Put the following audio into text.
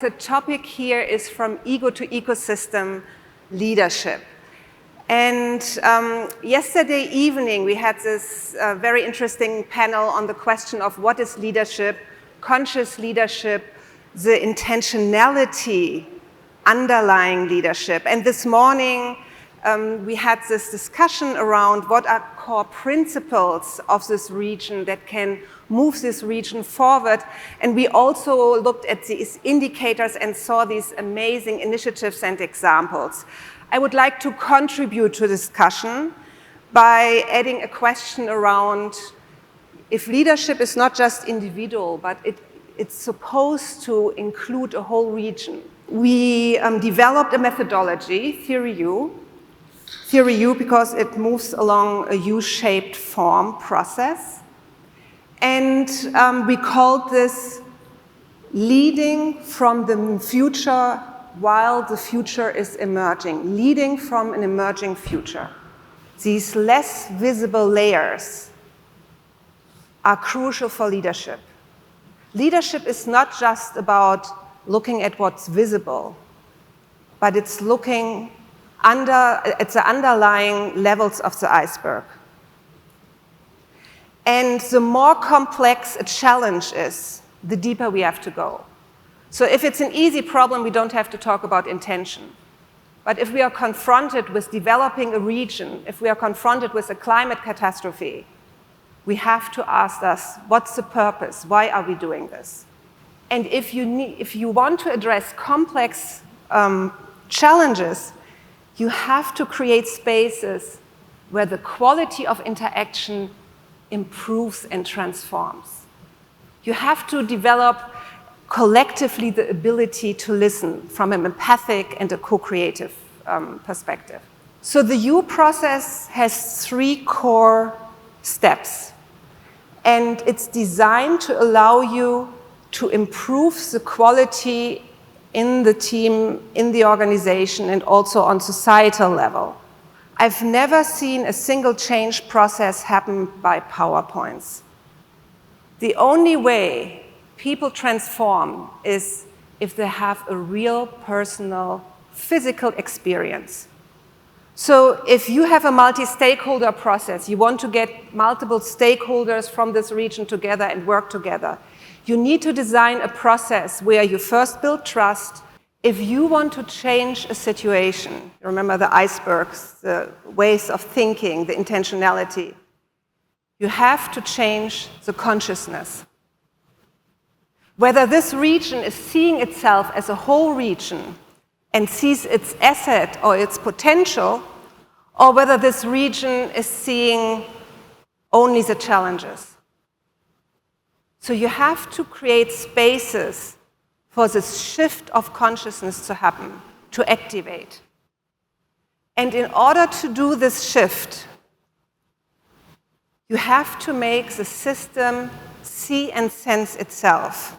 the topic here is from ego to ecosystem leadership. And yesterday evening, we had this very interesting panel on the question of what is leadership, conscious leadership, the intentionality underlying leadership. And this morning, we had this discussion around what are core principles of this region that can move this region forward. And we also looked at these indicators and saw these amazing initiatives and examples. I would like to contribute to the discussion by adding a question around if leadership is not just individual, but it's supposed to include a whole region. We developed a methodology, Theory U, because it moves along a U-shaped form process. And we called this leading from the future while the future is emerging, leading from an emerging future. These less visible layers are crucial for leadership. Leadership is not just about looking at what's visible, but it's looking at the underlying levels of the iceberg. And the more complex a challenge is, the deeper we have to go. So if it's an easy problem, we don't have to talk about intention. But if we are confronted with developing a region, if we are confronted with a climate catastrophe, we have to ask us, what's the purpose? Why are we doing this? And if you want to address complex challenges, you have to create spaces where the quality of interaction improves and transforms. You have to develop collectively the ability to listen from an empathic and a co-creative perspective. So the U process has 3 core steps, and it's designed to allow you to improve the quality in the team, in the organization, and also on societal level. I've never seen a single change process happen by PowerPoints. The only way people transform is if they have a real personal, physical experience. So if you have a multi-stakeholder process, you want to get multiple stakeholders from this region together and work together, you need to design a process where you first build trust. If you want to change a situation, remember the icebergs, the ways of thinking, the intentionality, you have to change the consciousness. Whether this region is seeing itself as a whole region and sees its asset or its potential, or whether this region is seeing only the challenges. So you have to create spaces for this shift of consciousness to happen, to activate. And in order to do this shift, you have to make the system see and sense itself.